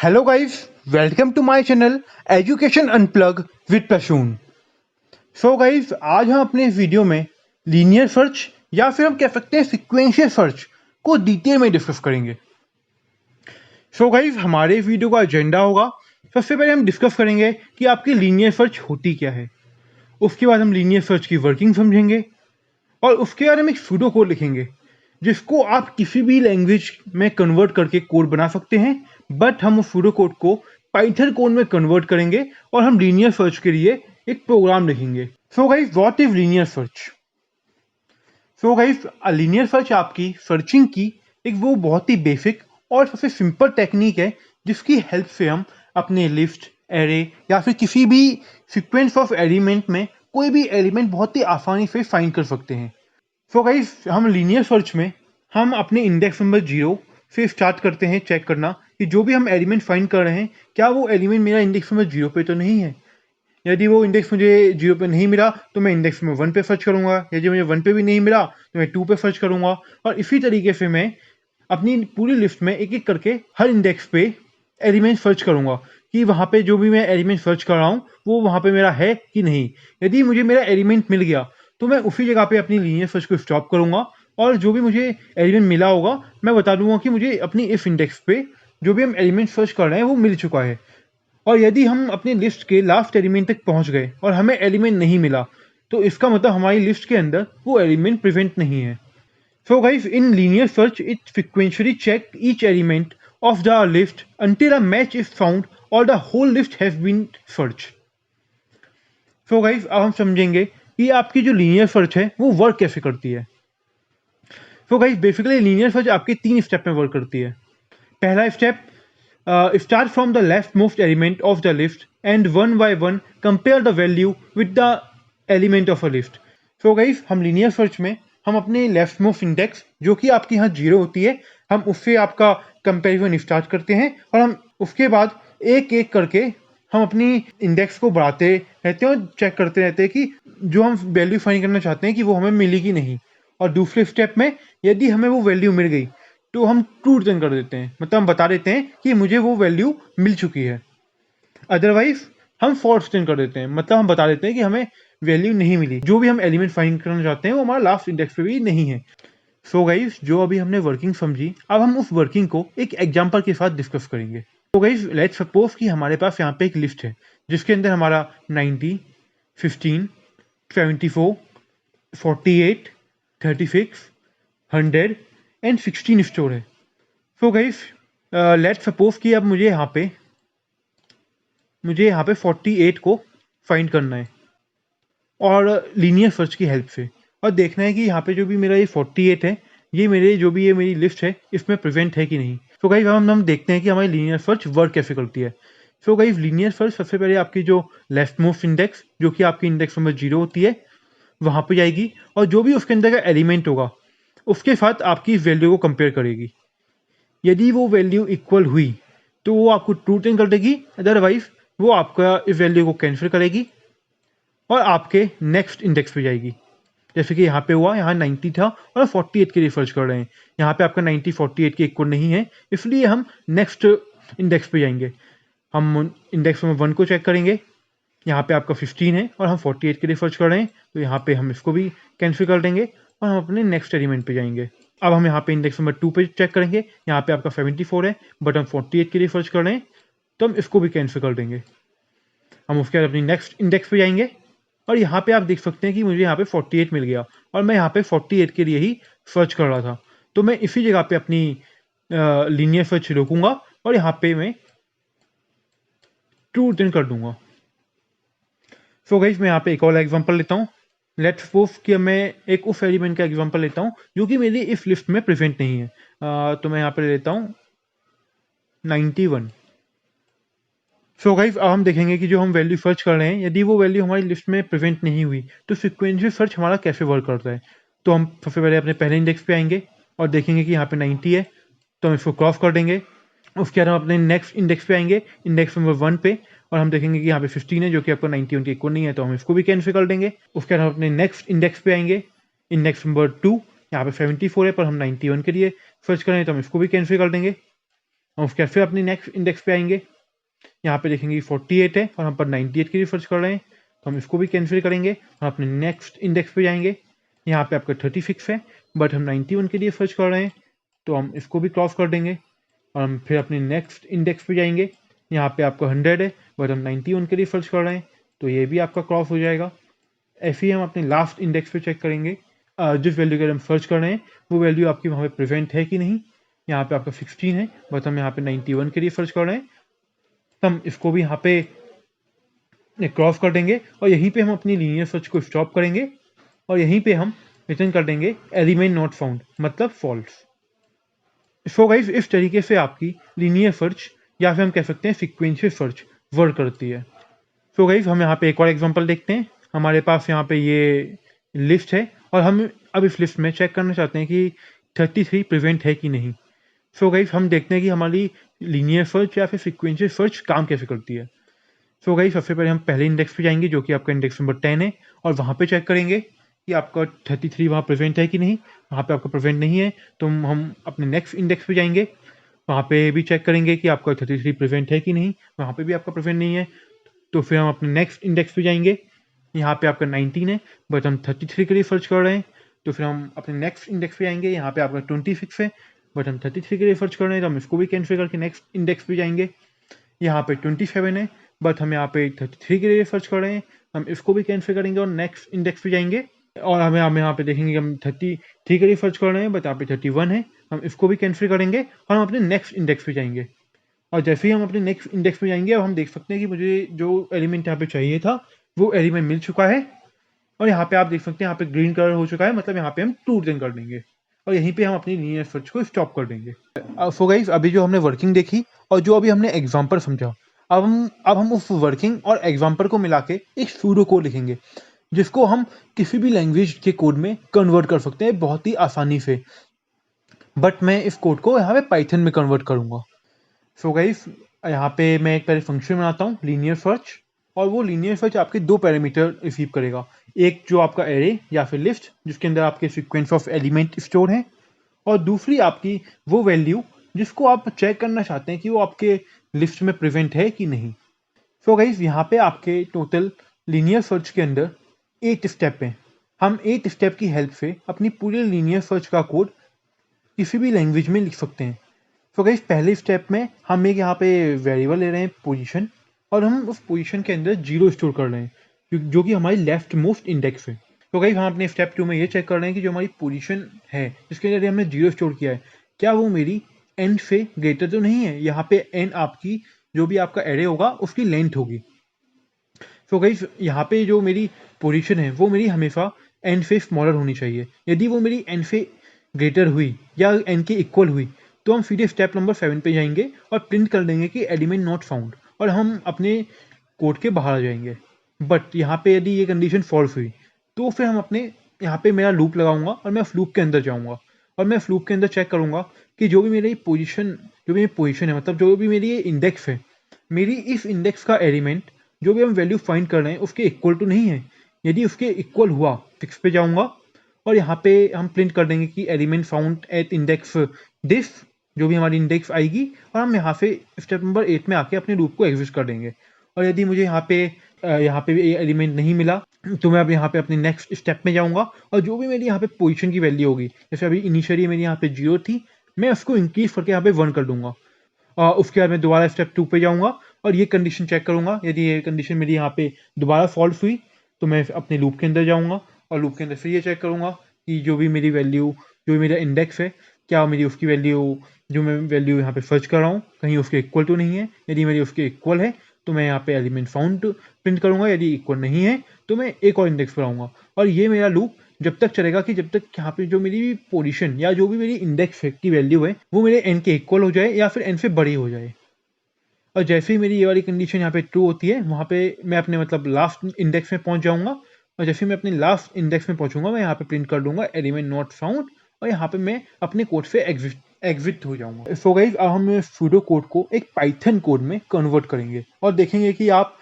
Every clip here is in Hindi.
Hello guys, welcome to my channel education unplugged with Prasoon. So guys, आज हम अपने इस वीडियो में लीनियर सर्च या फिर हम कह सकते हैं सीक्वेंशियल सर्च को डिटेल में डिस्कस करेंगे। सो गाइस, हमारे इस वीडियो का एजेंडा होगा, सबसे पहले हम डिस्कस करेंगे कि आपकी लीनियर सर्च होती क्या है। उसके बाद हम लीनियर सर्च की वर्किंग समझेंगे और उसके बाद हम एक सूडो कोड लिखेंगे जिसको आप किसी भी लैंग्वेज में कन्वर्ट करके कोड बना सकते हैं। बट हम उस सूडो कोड को पाइथन कोड में कन्वर्ट करेंगे और हम लीनियर सर्च के लिए एक प्रोग्राम लिखेंगे। So guys, what is linear search? So guys, linear search आपकी सर्चिंग की एक वो बहुत ही बेसिक और सबसे सिंपल टेक्निक है जिसकी हेल्प से हम अपने लिस्ट, एरे या फिर किसी भी सीक्वेंस ऑफ एलिमेंट में कोई भी एलिमेंट बहुत ही आसानी से फाइंड कर सकते हैं। सो गाइस, हम लीनियर सर्च में हम अपने इंडेक्स नंबर 0 से स्टार्ट करते हैं चेक करना कि जो भी हम एलिमेंट फाइंड कर रहे हैं क्या वो एलिमेंट मेरा इंडेक्स नंबर 0 पे तो नहीं है। यदि वो इंडेक्स मुझे 0 पे नहीं मिला तो मैं इंडेक्स नंबर 1 पे सर्च करूंगा। यदि मुझे 1 पे भी नहीं मिला तो मैं 2 पे सर्च करूंगा। और इसी तरीके से मैं अपनी पूरी लिस्ट में एक एक करके हर इंडेक्स पे एलिमेंट सर्च करूंगा कि वहाँ पे जो भी मैं एलिमेंट सर्च कर रहा हूँ वो वहाँ पे मेरा है कि नहीं। यदि मुझे मेरा एलिमेंट मिल गया तो मैं उसी जगह पे अपनी लीनियर सर्च को स्टॉप करूंगा और जो भी मुझे एलिमेंट मिला होगा मैं बता दूंगा कि मुझे अपनी इस इंडेक्स पे जो भी हम एलिमेंट सर्च कर रहे हैं वो मिल चुका है। और यदि हम अपनी लिस्ट के लास्ट एलिमेंट तक पहुंच गए और हमें एलिमेंट नहीं मिला तो इसका मतलब हमारी लिस्ट के अंदर वो एलिमेंट प्रेजेंट नहीं है। So guys, in linear search, it sequentially check each element of the list until a match is found or the whole list has been searched. So guys, अब हम समझेंगे कि आपकी जो लीनियर सर्च है वो वर्क कैसे करती है। So guys, basically linear search आपके 3 स्टेप में वर्क करती है। पहला step, start from the left most element of the list and one by one compare the value with the element of a list. So guys, हम लीनियर सर्च में हम अपने लेफ्ट मोस्ट इंडेक्स जो कि आपकी यहाँ 0 होती है हम उससे आपका कंपेरिजन स्टार्ट करते हैं और हम उसके बाद एक एक करके हम अपनी इंडेक्स को बढ़ाते रहते हैं और चेक करते रहते हैं कि जो हम वैल्यू फाइंड करना चाहते हैं कि वो हमें मिली कि नहीं। और दूसरे स्टेप में यदि हमें वो वैल्यू मिल गई तो हम ट्रू रिटर्न कर देते हैं, मतलब हम बता देते हैं कि मुझे वो वैल्यू मिल चुकी है। अदरवाइज हम फॉल्स रिटर्न कर देते हैं, मतलब हम बता देते हैं कि हमें वैल्यू नहीं मिली, जो भी हम एलिमेंट फाइंड करना चाहते हैं वो हमारा लास्ट इंडेक्स पे भी नहीं है। सो गाइस, जो अभी हमने वर्किंग समझी अब हम उस वर्किंग को एक एग्जांपल के साथ डिस्कस करेंगे। तो गाइस, लेट्स सपोज कि हमारे पास यहाँ पे एक लिस्ट है जिसके अंदर हमारा 90, 15, 74, 48, 36, 100 एंड 16 स्टोर है। सो गाइस, लेट्स सपोज कि अब मुझे यहाँ पे 48 को फाइंड करना है और लीनियर सर्च की हेल्प से, और देखना है कि यहाँ पे जो भी मेरा ये 48 है ये मेरे जो भी ये मेरी लिस्ट है इसमें प्रेजेंट है कि नहीं। सो गाइस, हम देखते हैं कि हमारी लीनियर सर्च वर्क कैसे करती है। सो गाइस, लीनियर सर्च सबसे पहले आपकी जो लेफ्ट मोस्ट इंडेक्स जो कि आपकी इंडेक्स नंबर 0 होती है वहाँ पे जाएगी और जो भी उसके अंदर का एलिमेंट होगा उसके साथ आपकी वैल्यू को कंपेयर करेगी। यदि वो वैल्यू इक्वल हुई तो वो आपको ट्रू रिटर्न कर देगी, अदरवाइज वो आपका इस वैल्यू को कैंसिल करेगी और आपके नेक्स्ट इंडेक्स पे जाएगी। जैसे कि यहाँ पे हुआ, यहाँ 90 था और 48 के लिए सर्च कर रहे हैं। यहाँ पे आपका 90 48 के इक्वल नहीं है, इसलिए हम नेक्स्ट इंडेक्स पे जाएंगे। हम इंडेक्स नंबर 1 को चेक करेंगे, यहाँ पे आपका 15 है और हम 48 के लिए सर्च कर रहे हैं तो यहाँ पे हम इसको भी कैंसिल कर देंगे और हम अपने नेक्स्ट एलिमेंट पे जाएंगे। अब हम यहाँ पे इंडेक्स नंबर 2 पे चेक करेंगे, यहाँ पे आपका 74 है बट हम 48 के लिए सर्च कर रहे हैं तो हम इसको भी कैंसिल कर देंगे। हम उसके बाद अपनी नेक्स्ट इंडेक्स पे जाएंगे और यहाँ पे आप देख सकते हैं कि मुझे यहाँ पे 48 मिल गया और मैं यहाँ पे 48 के लिए ही सर्च कर रहा था, तो मैं इसी जगह पे अपनी लीनियर सर्च रोकूंगा और यहाँ पे मैं ट्रू रिटर्न कर दूंगा। सो गाइस, मैं यहाँ पे एक और एग्जांपल लेता हूँ। लेट्स सपोज कि मैं एक उस एलिमेंट का एग्जांपल लेता हूँ जो कि मेरी इस लिस्ट में प्रेजेंट नहीं है। तो मैं यहाँ पे लेता हूँ 91। सो गाइस, अब हम देखेंगे कि जो हम वैल्यू सर्च कर रहे हैं यदि वो वैल्यू हमारी लिस्ट में प्रेजेंट नहीं हुई तो सीक्वेंशियल सर्च हमारा कैसे वर्क करता है। तो हम सबसे पहले अपने पहले इंडेक्स पे आएंगे और देखेंगे कि यहाँ पे 90 है तो हम इसको क्रॉस कर देंगे। उसके बाद हम अपने नेक्स्ट इंडेक्स पे आएंगे, इंडेक्स नंबर 1 पे, और हम देखेंगे कि यहाँ पे 15 है जो कि आपको 91 के इक्वल नहीं है तो हम इसको भी कैंसिल कर देंगे। उसके बाद हम अपने नेक्स्ट इंडेक्स पे आएंगे, इंडेक्स नंबर 2, यहाँ पे 74 है पर हम 91 के लिए सर्च करें तो हम इसको भी कैंसिल कर देंगे। हम उसके बाद फिर अपनी नेक्स्ट इंडेक्स पे आएंगे, यहाँ पे देखेंगे 48 है और हम पर 98 के लिए सर्च कर रहे हैं, तो हम इसको भी कैंसिल करेंगे। हम अपने नेक्स्ट इंडेक्स पे जाएंगे, यहाँ पे आपका 36 है बट हम 91 के लिए सर्च कर रहे हैं, तो हम इसको भी क्रॉस कर देंगे। और हम फिर अपने नेक्स्ट इंडेक्स पे जाएंगे, यहाँ पे आपका 100 है बट हम 91 के लिए सर्च कर रहे हैं, तो ये भी आपका क्रॉस हो जाएगा। ऐसे ही हम अपने लास्ट इंडेक्स पे चेक करेंगे, जिस वैल्यू के हम सर्च कर रहे हैं वो वैल्यू आपकी वहाँ पे प्रेजेंट है कि नहीं। यहाँ पे आपका 16 है बट हम यहाँ पे 91 के लिए सर्च कर रहे हैं, तो हम इसको भी यहाँ पे क्रॉस कर देंगे और यहीं पे हम अपनी लीनियर सर्च को स्टॉप करेंगे और यहीं पे हम रिटर्न कर देंगे एलिमेंट नॉट फाउंड, मतलब फॉल्स। सो गाइस, इस तरीके से आपकी लीनियर सर्च या फिर हम कह सकते हैं सीक्वेंशियल सर्च वर्क करती है। सो गाइस, हम यहाँ पे एक और एग्जांपल देखते हैं। हमारे पास यहाँ पे ये लिस्ट है और हम अब इस लिस्ट में चेक करना चाहते हैं कि 33 प्रेजेंट है कि नहीं। सो गाइस, हम देखते हैं कि हमारी लीनियर सर्च या फिर सीक्वेंशियल सर्च काम कैसे करती है। सो गाइस, सबसे पहले हम पहले इंडेक्स पे जाएंगे जो कि आपका इंडेक्स नंबर 10 है और वहाँ पे चेक करेंगे कि आपका 33 वहाँ प्रेजेंट है कि नहीं। वहाँ पे आपका प्रेजेंट नहीं है तो हम अपने नेक्स्ट इंडेक्स पे जाएंगे, वहाँ पे भी चेक करेंगे कि आपका 33 प्रेजेंट है कि नहीं। वहाँ पे भी आपका प्रेजेंट नहीं है, तो फिर हम अपने नेक्स्ट इंडेक्स पे जाएंगे, यहाँ पे आपका 19 है बट हम 33 के लिए सर्च कर रहे हैं, तो फिर हम अपने नेक्स्ट इंडेक्स पे आएंगे, यहाँ पे आपका 26 है बट हम 33 के लिए सर्च कर रहे हैं, तो हम इसको भी कैंसिल करके नेक्स्ट इंडेक्स पे जाएंगे। यहाँ पे 27 है बट हम यहाँ पे 33 के लिए सर्च कर रहे हैं, हम इसको भी कैंसिल करेंगे और नेक्स्ट इंडेक्स पे जाएंगे और हम यहाँ पे देखेंगे हम 33 के लिए सर्च कर रहे हैं बट यहाँ पे 31 है, हम इसको भी कैंसिल करेंगे और हम अपने नेक्स्ट इंडेक्स पे जाएंगे। और जैसे ही हम अपने नेक्स्ट इंडेक्स पे जाएंगे अब हम देख सकते हैं कि मुझे जो एलिमेंट यहाँ पे चाहिए था वो एलिमेंट मिल चुका है और यहाँ पे आप देख सकते हैं यहाँ पे ग्रीन कलर हो चुका है, मतलब यहाँ पे हम ट्रू रिटर्न कर देंगे और यहीं पे हम अपनी लीनियर सर्च को स्टॉप कर देंगे। सो गाइस, अभी जो हमने वर्किंग देखी और जो अभी हमने एग्जांपल समझा, अब हम उस वर्किंग और एग्जांपल को मिला के एक सूडो कोड लिखेंगे जिसको हम किसी भी लैंग्वेज के कोड में कन्वर्ट कर सकते हैं बहुत ही आसानी से। बट मैं इस कोड को यहाँ पे पाइथन में कन्वर्ट करूँगा। सो गाइस, यहाँ पे मैं एक पहले फंक्शन बनाता हूँ लीनियर सर्च, और वो लीनियर सर्च आपके दो पैरामीटर रिसीव करेगा, एक जो आपका एरे या फिर लिस्ट जिसके अंदर आपके सीक्वेंस ऑफ एलिमेंट स्टोर हैं, और दूसरी आपकी वो वैल्यू जिसको आप चेक करना चाहते हैं कि वो आपके लिस्ट में प्रेजेंट है कि नहीं। सो गाइस, यहाँ पे आपके टोटल लीनियर सर्च के अंदर 8 स्टेप हैं। हम 8 स्टेप की हेल्प से अपनी पूरे लीनियर सर्च का कोड किसी भी लैंग्वेज में लिख सकते हैं। सो गाइस, पहले स्टेप में हम एक यहाँ पे वेरिएबल ले रहे हैं पोजीशन, और हम उस पोजीशन के अंदर 0 स्टोर कर रहे हैं जो कि हमारी लेफ्ट मोस्ट इंडेक्स है। तो गाइस, हम अपने स्टेप 2 में ये चेक कर रहे हैं कि जो हमारी पोजीशन है जिसके अंदर हमने 0 स्टोर किया है, क्या वो मेरी एन से ग्रेटर तो नहीं है। यहाँ पे एन आपकी जो भी आपका एरे होगा उसकी लेंथ होगी। सो गाइस, यहाँ पे जो मेरी पोजीशन है वो मेरी हमेशा एन से स्मॉलर होनी चाहिए। यदि वो मेरी एन से ग्रेटर हुई या एन के इक्वल हुई तो हम सीधे स्टेप नंबर 7 पे जाएंगे और प्रिंट कर देंगे कि एलिमेंट नॉट फाउंड, और हम अपने कोड के बाहर आ जाएंगे। बट यहाँ पे यदि ये कंडीशन फॉल्स हुई तो फिर हम अपने यहाँ पे मेरा लूप लगाऊंगा और मैं उस लूप के अंदर जाऊंगा और मैं उस लूप के अंदर चेक करूंगा कि जो भी मेरी पोजीशन है, मतलब जो भी मेरी ये इंडेक्स है, मेरी इस इंडेक्स का एलिमेंट जो भी हम वैल्यू फाइंड कर रहे हैं उसके इक्वल टू नहीं है। यदि उसके इक्वल हुआ 6 पे जाऊंगा और यहाँ पे हम प्रिंट कर देंगे कि element found at index this, जो भी हमारी इंडेक्स आएगी, और हम यहाँ से स्टेप नंबर 8 में आके अपने लूप को एग्जिस्ट कर देंगे। और यदि मुझे यहाँ पे भी एलिमेंट नहीं मिला तो मैं अब यहाँ पे अपने नेक्स्ट स्टेप में जाऊँगा और जो भी मेरी यहाँ पे पोजीशन की वैल्यू होगी, जैसे अभी इनिशियली मेरी यहाँ पे 0 थी, मैं उसको इंक्रीज करके यहाँ पे 1 कर दूंगा। उसके बाद मैं दोबारा स्टेप 2 पे जाऊँगा और ये कंडीशन चेक करूँगा। यदि ये कंडीशन मेरी यहाँ पे दोबारा फॉल्स हुई तो मैं अपने लूप के अंदर जाऊँगा और लूप के अंदर फिर ये चेक करूँगा कि जो भी मेरी वैल्यू, जो भी मेरा इंडेक्स है, क्या मेरी उसकी वैल्यू, जो मैं वैल्यू यहाँ पे सर्च कर रहा हूँ, कहीं उसके इक्वल तो नहीं है। यदि मेरी उसके इक्वल है तो मैं यहाँ पे एलिमेंट फाउंड प्रिंट करूँगा, यदि इक्वल नहीं है तो मैं एक और इंडेक्स पर आऊँगा। और ये मेरा लूप जब तक चलेगा कि जब तक यहाँ पे जो मेरी पोजीशन या जो भी मेरी इंडेक्स की वैल्यू है वो मेरे एन के इक्वल हो जाए या फिर एन से बड़ी हो जाए। और जैसे ही मेरी ये वाली कंडीशन यहाँ पे ट्रू होती है, वहाँ पे मैं अपने मतलब लास्ट इंडेक्स में पहुँच जाऊँगा, और जैसे मैं अपने लास्ट इंडेक्स में पहुँचूंगा मैं यहाँ पे प्रिंट कर दूंगा एलिमेंट नॉट फाउंड, और यहाँ पे मैं अपने कोड से एग्जिट हो जाऊंगा। सो गाइस, अब हम सूडो कोड को एक पाइथन कोड में कन्वर्ट करेंगे और देखेंगे कि आप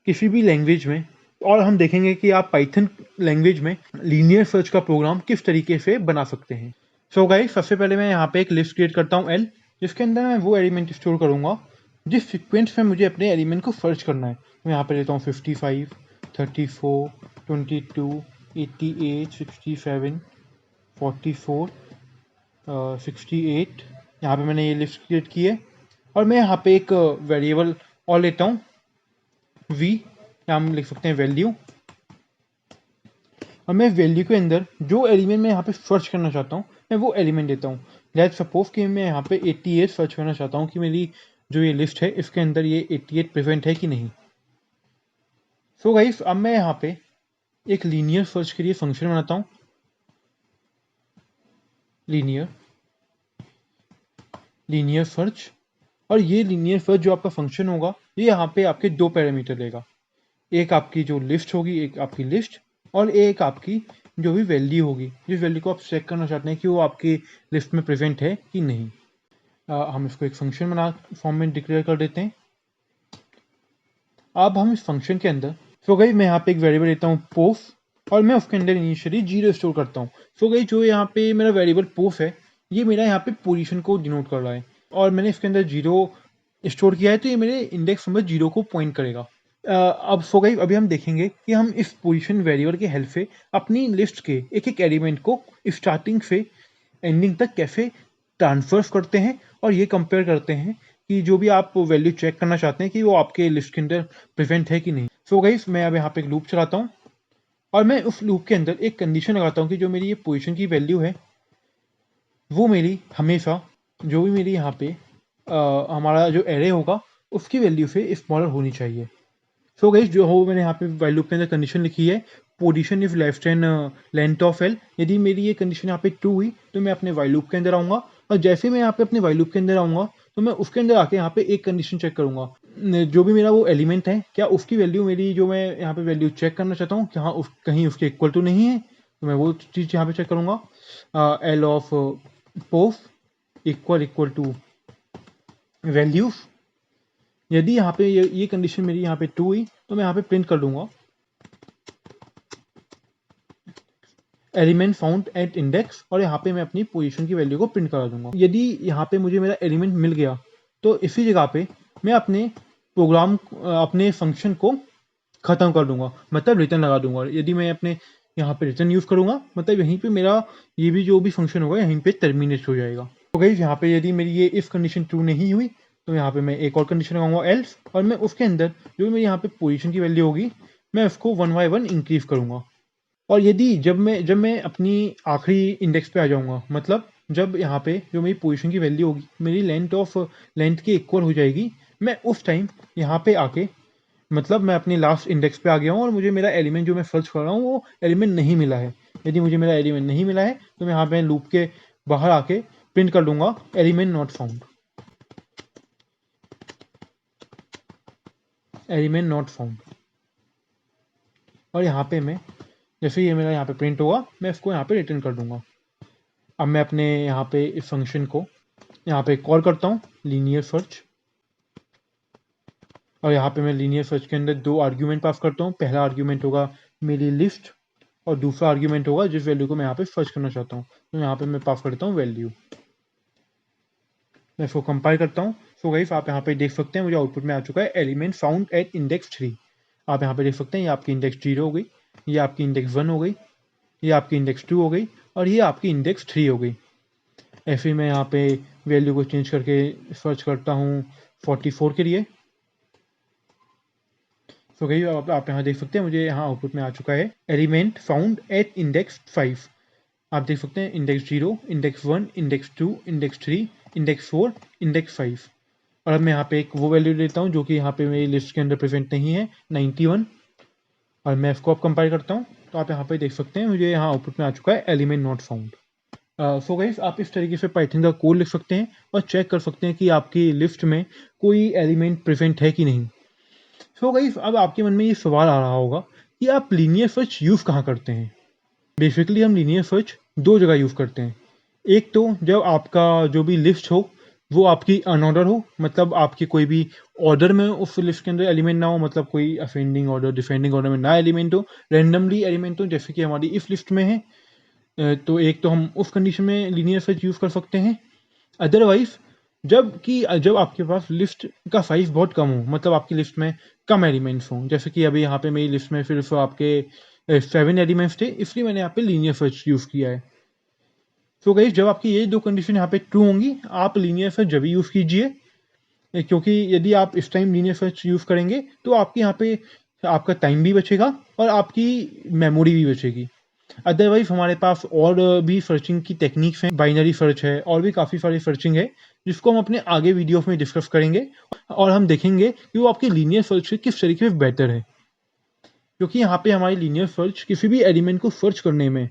किसी भी लैंग्वेज में, और हम देखेंगे कि आप पाइथन लैंग्वेज में लीनियर सर्च का प्रोग्राम किस तरीके से बना सकते हैं। सो गाइस, सबसे पहले मैं यहाँ पे एक लिस्ट क्रिएट करता हूँ एल, जिसके अंदर मैं वो एलिमेंट स्टोर करूँगा जिस सीक्वेंस में मुझे अपने एलिमेंट को सर्च करना है। मैं यहाँ पे लेता हूँ 55, 34, 22, 88, 67, 44, 68। यहाँ पे मैंने ये लिस्ट क्रिएट की है और मैं यहाँ पे एक वेरिएबल और लेता हूँ v, या हम लिख सकते हैं वैल्यू, और मैं वैल्यू के अंदर जो एलिमेंट मैं यहाँ पे सर्च करना चाहता हूँ मैं वो एलिमेंट देता हूँ। लेट्स सपोज कि मैं यहाँ पे 88 सर्च करना चाहता हूँ कि मेरी जो ये लिस्ट है इसके अंदर ये 88 प्रेजेंट है कि नहीं। सो गाइस अब मैं यहाँ पे एक लीनियर सर्च के लिए फंक्शन बनाता हूँ, लीनियर सर्च। और ये लीनियर सर्च जो आपका फंक्शन होगा ये यहाँ पे आपके दो पैरामीटर लेगा, एक आपकी जो लिस्ट होगी, एक आपकी लिस्ट, और एक आपकी जो भी वैल्यू होगी, जिस वैल्यू को आप चेक करना चाहते हैं कि वो आपकी लिस्ट में प्रेजेंट है कि नहीं। हम इसको एक फंक्शन बना फॉर्म में डिक्लेयर कर देते हैं। अब हम इस फंक्शन के अंदर सो गई मैं यहाँ पे एक वेरिएबल लेता हूँ पोफ, और मैं उसके अंदर इनिशियली 0 स्टोर करता हूँ। सो गई जो यहाँ पे मेरा वेरिएबल पोफ है ये मेरा यहाँ पे पोजीशन को डिनोट कर रहा है, और मैंने इसके अंदर 0 स्टोर किया है तो ये मेरे इंडेक्स नंबर 0 को पॉइंट करेगा। अब सो गई अभी हम देखेंगे कि हम इस पोजीशन वेरिएबल की हेल्प से अपनी लिस्ट के एक एक एलिमेंट को स्टार्टिंग से एंडिंग तक कैसे ट्रांसफर करते हैं, और ये कंपेयर करते हैं कि जो भी आप वैल्यू चेक करना चाहते हैं कि वो आपके लिस्ट के अंदर प्रेजेंट है कि नहीं। सो गाइस मैं अब यहाँ पे एक लूप चलाता हूँ और मैं उस लूप के अंदर एक कंडीशन लगाता हूँ कि जो मेरी ये पोजीशन की वैल्यू है वो मेरी हमेशा जो भी मेरी यहाँ पे हमारा जो एरे होगा उसकी वैल्यू से स्मॉलर होनी चाहिए। सो गाइस जो हो मैंने यहाँ पे वैल्यू के अंदर कंडीशन लिखी है position if less than length of L. यदि मेरी ये कंडीशन यहाँ पे ट्रू हुई तो मैं अपने वाइल लूप के अंदर आऊँगा, और जैसे मैं यहाँ पे अपने वाइल लूप के अंदर आऊँगा तो मैं उसके अंदर आके यहाँ पे एक कंडीशन चेक करूँगा, जो भी मेरा वो एलिमेंट है क्या उसकी वैल्यू मेरी जो मैं यहाँ पे वैल्यू चेक करना चाहता हूँ क्या कहीं उसके इक्वल तो नहीं है, तो मैं वो चीज़ यहाँ पे चेक करूँगा। L of pof equal to value. यदि यहाँ पे ये कंडीशन मेरी यहाँ पे ट्रू हुई तो मैं यहाँ पे प्रिंट कर दूंगा एलिमेंट फाउंड एट इंडेक्स, और यहाँ पे मैं अपनी पोजीशन की वैल्यू को प्रिंट करा दूंगा। यदि यहाँ पे मुझे मेरा एलिमेंट मिल गया तो इसी जगह पे मैं अपने प्रोग्राम अपने फंक्शन को ख़त्म कर दूंगा, मतलब रिटर्न लगा दूंगा। यदि मैं अपने यहाँ पे रिटर्न यूज़ करूँगा मतलब यहीं पे मेरा ये भी जो भी फंक्शन होगा यहीं पे टर्मिनेट हो जाएगा। तो गाइस यहाँ पे यदि मेरी ये इफ कंडीशन ट्रू नहीं हुई तो यहाँ पे मैं एक और कंडीशन लगाऊंगा एल्स, और मैं उसके अंदर जो मेरी यहाँ पे पोजीशन की वैल्यू होगी मैं उसको 1 बाय 1 इंक्रीज करूँगा। और यदि जब मैं अपनी आखिरी इंडेक्स पे आ जाऊँगा, मतलब जब यहाँ पे जो मेरी पोजीशन की वैल्यू होगी मेरी लेंथ के इक्वल हो जाएगी, मैं उस टाइम यहाँ पे आके मतलब मैं अपनी लास्ट इंडेक्स पे आ गया हूँ और मुझे मेरा एलिमेंट जो मैं सर्च कर रहा हूँ वो एलिमेंट नहीं मिला है। यदि मुझे मेरा एलिमेंट नहीं मिला है तो मैं यहाँ पे लूप के बाहर आके प्रिंट कर दूंगा element not found, element not found. और यहाँ पे मैं जैसे ये मेरा यहाँ पे प्रिंट होगा मैं इसको यहाँ पे रिटर्न कर दूंगा। अब मैं अपने यहाँ पे इस फंक्शन को यहाँ पे कॉल करता हूँ लीनियर सर्च, और यहाँ पे मैं लीनियर सर्च के अंदर दो आर्ग्यूमेंट पास करता हूँ। पहला आर्ग्यूमेंट होगा मेरी लिस्ट और दूसरा आर्ग्यूमेंट होगा जिस वैल्यू को मैं यहाँ पे सर्च करना चाहता हूँ। तो यहाँ पे मैं पास करता हूँ वैल्यू। मैं इसको कंपाइल करता हूँ। सो गाइस आप यहाँ पे देख सकते हैं मुझे आउटपुट में आ चुका है एलिमेंट फाउंड एट इंडेक्स 3। आप यहाँ पे देख सकते हैं ये आपकी इंडेक्स 0 हो गई, ये आपकी इंडेक्स 1 हो गई, ये आपकी इंडेक्स 2 हो गई, और ये आपकी इंडेक्स 3 हो गई। ऐसे मैं यहाँ पे वैल्यू को चेंज करके सर्च करता हूँ 44 के लिए। सो गई आप यहाँ देख सकते हैं मुझे यहाँ आउटपुट में आ चुका है एलिमेंट फाउंड एट इंडेक्स 5। आप देख सकते हैं index 0, index 1, index 2, index 3, index 4, index 5। और अब मैं यहाँ पे एक वो वैल्यू लेता हूँ जो कि यहाँ पे मेरी लिस्ट के अंदर प्रेजेंट नहीं है 91, और मैं इसको अब कंपाइल करता हूँ। तो आप यहाँ पे देख सकते हैं मुझे यहाँ आउटपुट में आ चुका है element not found. So guys आप इस तरीके से पाइथन का कोड लिख सकते हैं और चेक कर सकते हैं कि आपकी लिस्ट में कोई एलिमेंट प्रेजेंट है कि नहीं। सो गाइस अब आपके मन में ये सवाल आ रहा होगा कि आप लीनियर सर्च यूज़ कहाँ करते हैं। बेसिकली हम लीनियर सर्च दो जगह यूज़ करते हैं। एक तो जब आपका जो भी लिस्ट हो वो आपकी अनऑर्डर हो, मतलब आपकी कोई भी ऑर्डर में उस लिस्ट के अंदर एलिमेंट ना हो, मतलब कोई असेंडिंग ऑर्डर डिसेंडिंग ऑर्डर में ना एलिमेंट हो, रैंडमली एलिमेंट हो जैसे कि हमारी इस लिस्ट में है। तो एक तो हम उस कंडीशन में लीनियर सर्च यूज़ कर सकते हैं। अदरवाइज जब आपके पास लिस्ट का साइज बहुत कम हो, मतलब आपकी लिस्ट में कम एलिमेंट्स हों, जैसे कि अभी यहाँ पे मेरी लिस्ट में सिर्फ आपके 7 एलिमेंट्स थे, इसलिए मैंने यहाँ पे लीनियर सर्च यूज़ किया है। तो गाइस जब आपकी ये दो कंडीशन यहाँ पे ट्रू होंगी, आप लीनियर सर्च जब यूज़ कीजिए, क्योंकि यदि आप इस टाइम लीनियर सर्च यूज़ करेंगे तो आपके यहाँ पे आपका टाइम भी बचेगा और आपकी मेमोरी भी बचेगी। अदरवाइज हमारे पास और भी सर्चिंग की टेक्निक्स हैं, बाइनरी सर्च है और भी काफ़ी सारी सर्चिंग है जिसको हम अपने आगे वीडियोस में डिस्कस करेंगे और हम देखेंगे कि वो आपकी लीनियर सर्च से किस तरीके से बेटर है। क्योंकि यहाँ पे हमारी लीनियर सर्च किसी भी एलिमेंट को सर्च करने में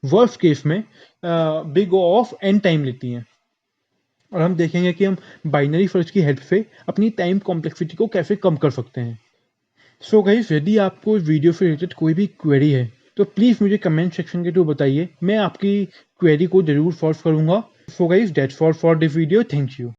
वर्स्ट केस में big O of n time लेती हैं, और हम देखेंगे कि हम बाइनरी सर्च की हेल्प से अपनी टाइम कॉम्प्लेक्सिटी को कैसे कम कर सकते हैं। सो गाइस यदि आपको इस वीडियो से रिलेटेड कोई भी क्वेरी है तो प्लीज़ मुझे कमेंट सेक्शन के थ्रू बताइए, मैं आपकी क्वेरी को ज़रूर सॉल्व करूँगा। So guys that's all for this video, thank you.